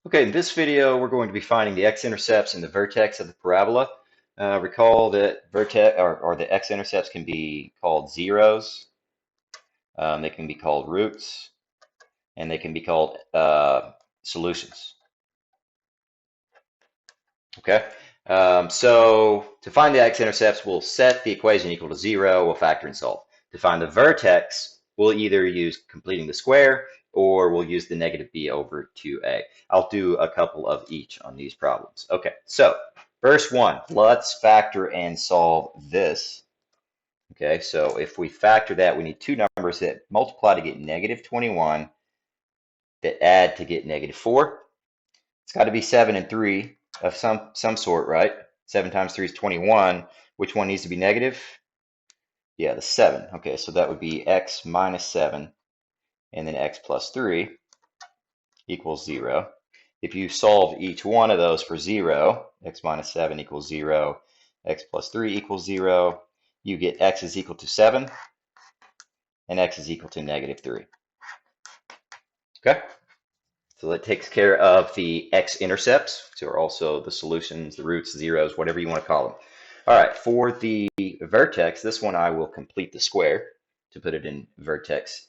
Okay, in this video, we're going to be finding the x-intercepts and the vertex of the parabola. Recall that vertex or the x-intercepts can be called zeros, they can be called roots, and they can be called solutions. Okay, so to find the x-intercepts, we'll set the equation equal to 0, we'll factor and solve. To find the vertex, we'll either use completing the square or we'll use the negative b over 2a. I'll do a couple of each on these problems. Okay, so first one, let's factor and solve this. Okay, so if we factor that, we need two numbers that multiply to get negative 21, that add to get negative 4. It's got to be 7 and 3 of some sort, right? 7 times 3 is 21. Which one needs to be negative? Yeah, the 7. Okay, so that would be x minus 7, and then x plus 3 equals 0. If you solve each one of those for 0, x minus 7 equals 0, x plus 3 equals 0, you get x is equal to 7, and x is equal to negative 3. Okay? So that takes care of the x-intercepts, which are also the solutions, the roots, zeros, whatever you want to call them. All right, for the vertex, this one I will complete the square to put it in vertex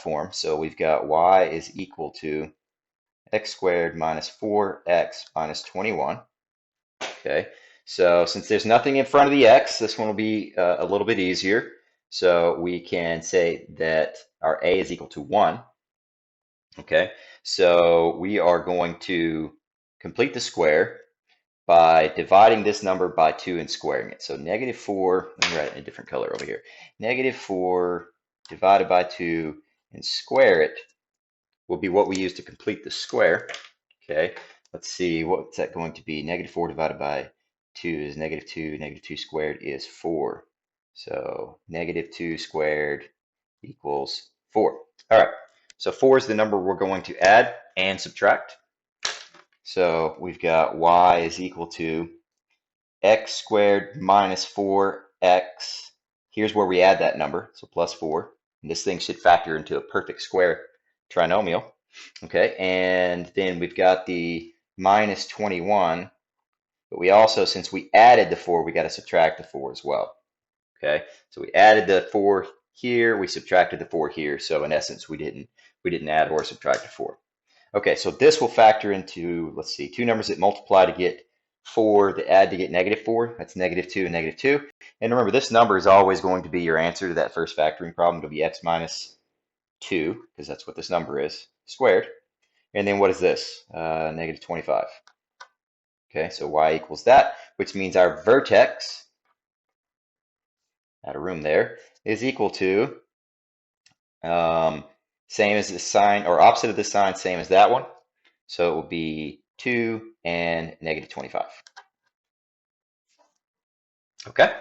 form. So we've got y is equal to x squared minus 4x minus 21. Okay, so since there's nothing in front of the x, this one will be a little bit easier. So we can say that our a is equal to 1. Okay, so we are going to complete the square by dividing this number by 2 and squaring it. So negative 4, let me write it in a different color over here. Negative 4 divided by 2 and square it will be what we use to complete the square. Okay, let's see, what's that going to be? Negative 4 divided by 2 is negative 2. Negative 2 squared is 4. So negative 2 squared equals 4. All right, so 4 is the number we're going to add and subtract. So we've got y is equal to x squared minus 4x. Here's where we add that number, so plus 4. And this thing should factor into a perfect square trinomial. Okay, and then we've got the minus 21, but we also, since we added the 4, we got to subtract the 4 as well. Okay, so we added the 4 here, we subtracted the 4 here, so in essence we didn't add or subtract the 4. Okay, so this will factor into, let's see, two numbers that multiply to get 4, that add to get negative 4. That's negative 2 and negative 2. And remember, this number is always going to be your answer to that first factoring problem. It'll be x minus 2, because that's what this number is, squared. And then what is this? Negative 25. Okay, so y equals that, which means our vertex, out of room there, is equal to, same as the sign, or opposite of this sign, same as that one. So it will be 2 and negative 25. Okay,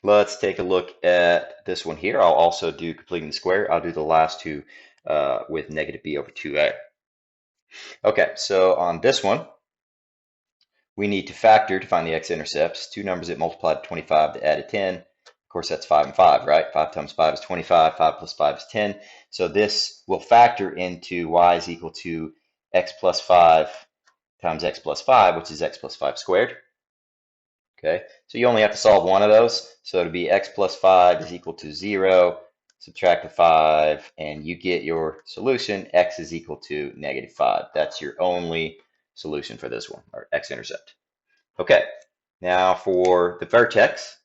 let's take a look at this one here. I'll also do completing the square. I'll do the last two with negative b over 2a. Okay, so on this one, we need to factor to find the x-intercepts. Two numbers that multiply to 25 to add a 10. Of course, that's 5 and 5, right? 5 times 5 is 25. 5 plus 5 is 10. So this will factor into y is equal to x plus 5 times x plus 5, which is x plus 5 squared. Okay, so you only have to solve one of those. So it'll be x plus 5 is equal to 0, subtract the 5, and you get your solution, x is equal to negative 5. That's your only solution for this one, or x-intercept. Okay, now for the vertex.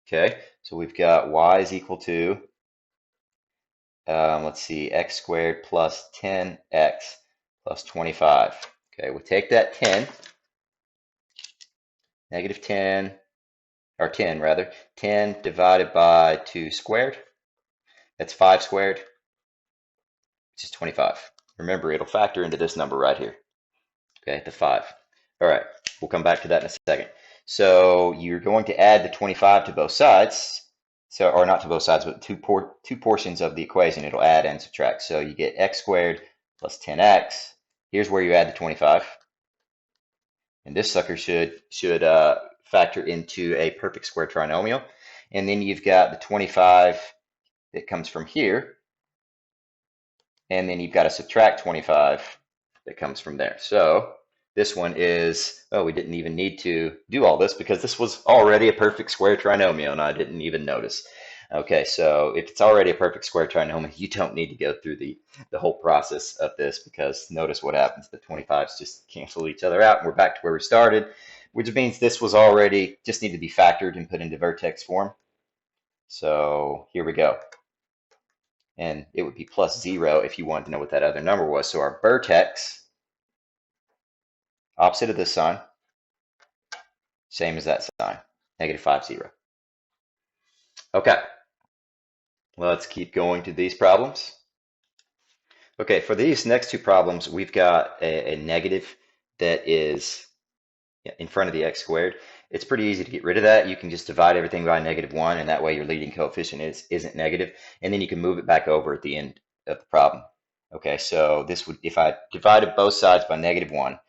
Okay, so we've got y is equal to, let's see, x squared plus 10x plus 25. Okay, we take that 10, negative 10, or 10 rather, 10 divided by 2 squared. That's 5 squared, which is 25. Remember, it'll factor into this number right here. Okay, the 5. All right, we'll come back to that in a second. So you're going to add the 25 to both sides. So, or not to both sides, but two portions of the equation. It'll add and subtract. So you get x squared plus 10x. Here's where you add the 25. And this sucker should factor into a perfect square trinomial. And then you've got the 25 that comes from here. And then you've got to subtract 25 that comes from there. So this one is, oh, we didn't even need to do all this because this was already a perfect square trinomial and I didn't even notice. Okay, so if it's already a perfect square trinomial, you don't need to go through the whole process of this because notice what happens. The 25s just cancel each other out and we're back to where we started, which means this was already, just needed to be factored and put into vertex form. So here we go. And it would be plus 0 if you wanted to know what that other number was. So our vertex, opposite of this sign, same as that sign, negative 5, 0. Okay, let's keep going to these problems. Okay, for these next two problems, we've got a negative that is in front of the x squared. It's pretty easy to get rid of that. You can just divide everything by -1, and that way your leading coefficient isn't negative, and then you can move it back over at the end of the problem. Okay, so this would, if I divided both sides by -1,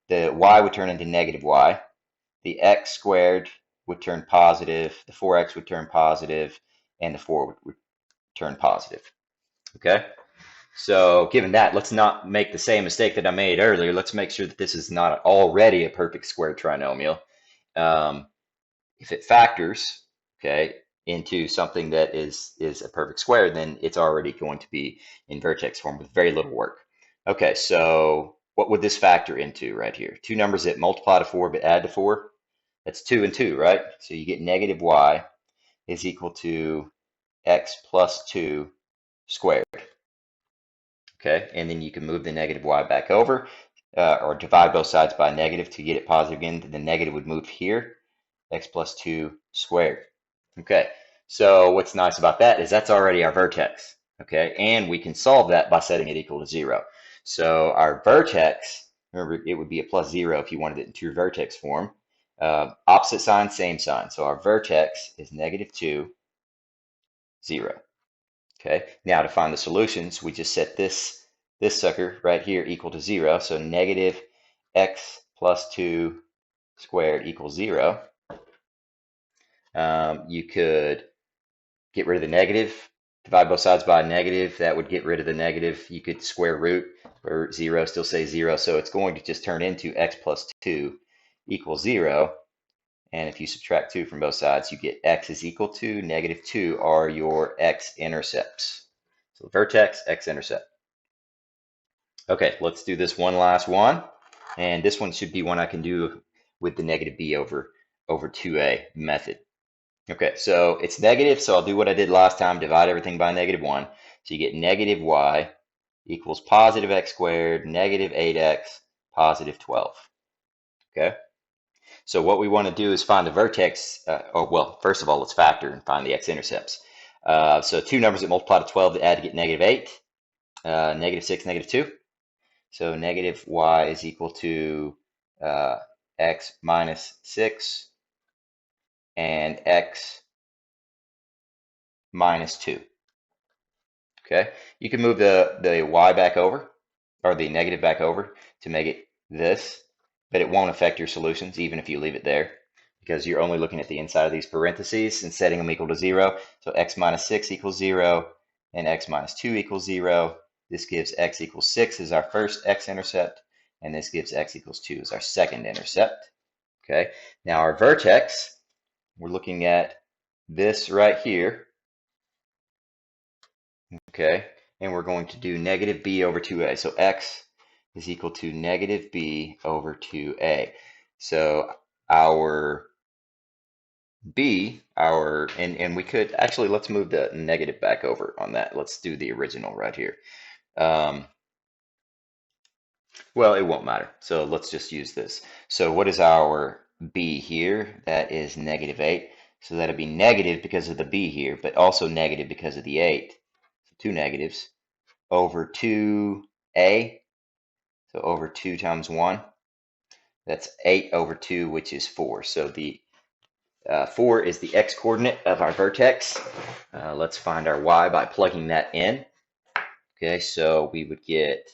the y would turn into negative y, the x squared would turn positive, the 4x would turn positive, and the 4 would turn positive. Okay, so given that, let's not make the same mistake that I made earlier. Let's make sure that this is not already a perfect square trinomial. If it factors, okay, into something that is a perfect square, then it's already going to be in vertex form with very little work. Okay, so what would this factor into right here? Two numbers that multiply to 4 but add to 4. That's 2 and 2, right? So you get negative y is equal to x plus 2 squared. Okay, and then you can move the negative y back over, or divide both sides by negative to get it positive again. The negative would move here, x plus 2 squared. Okay, so what's nice about that is that's already our vertex. Okay, and we can solve that by setting it equal to 0. So our vertex, remember, it would be a plus 0 if you wanted it in true vertex form. Opposite sign, same sign. So our vertex is -2, 0. Okay, now to find the solutions, we just set this sucker right here equal to 0. So negative x plus 2 squared equals 0. You could get rid of the negative, divide both sides by a negative. That would get rid of the negative. You could square root or 0, still say 0. So it's going to just turn into x plus 2 equals 0. And if you subtract 2 from both sides, you get x is equal to -2 are your x-intercepts. So vertex, x-intercept. Okay, let's do this one last one. And this one should be one I can do with the negative b over 2a method. Okay, so it's negative, so I'll do what I did last time, divide everything by -1. So you get negative y equals positive x squared, negative 8x, positive 12. Okay, so what we want to do is find the vertex. Well, first of all, let's factor and find the x-intercepts. So two numbers that multiply to 12 that add to get -8, -6, -2. So negative y is equal to x minus 6 and x minus 2. Okay, you can move the y back over, or the negative back over, to make it this, but it won't affect your solutions even if you leave it there, because you're only looking at the inside of these parentheses and setting them equal to 0. So x minus 6 equals 0, and x minus 2 equals 0. This gives x equals 6 as our first x-intercept, and this gives x equals 2 as our second intercept. Okay, now our vertex, we're looking at this right here. Okay, and we're going to do negative b over 2a. So x is equal to negative b over 2a. So our b, and we could actually, let's move the negative back over on that. Let's do the original right here. Well, it won't matter. So let's just use this. So what is our b here? That is -8. So that'll be negative because of the b here, but also negative because of the 8. So two negatives over 2a. So over 2 times 1. That's 8 over 2, which is 4. So the 4 is the x-coordinate of our vertex. Let's find our y by plugging that in. Okay, so we would get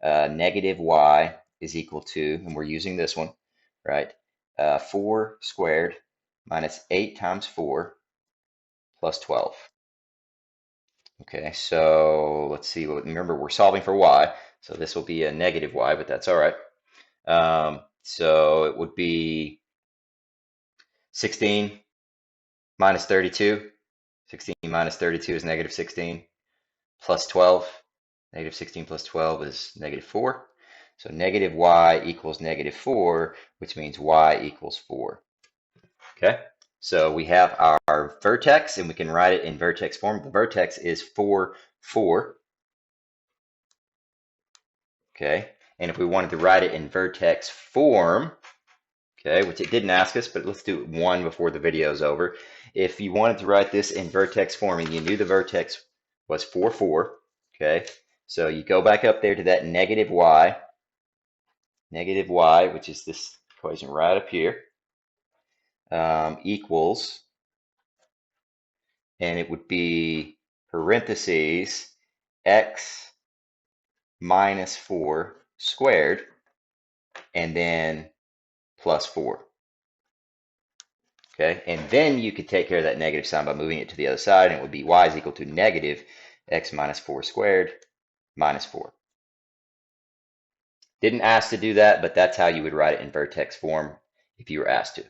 negative y is equal to, and we're using this one, right? 4 squared minus 8 times 4 plus 12. Okay, so let's see. Remember, we're solving for y. So this will be a negative y, but that's all right. So it would be 16 minus 32. 16 minus 32 is negative 16 plus 12. Negative 16 plus 12 is negative 4. So negative y equals negative 4, which means y equals 4. Okay, so we have our vertex, and we can write it in vertex form. The vertex is 4, 4. Okay, and if we wanted to write it in vertex form, okay, which it didn't ask us, but let's do one before the video is over. If you wanted to write this in vertex form and you knew the vertex was 4, 4, okay, so you go back up there to that negative y, which is this equation right up here, equals, and it would be parentheses x minus 4 squared, and then plus 4. Okay, and then you could take care of that negative sign by moving it to the other side, and it would be y is equal to negative x minus 4 squared minus 4. Didn't ask to do that, but that's how you would write it in vertex form if you were asked to.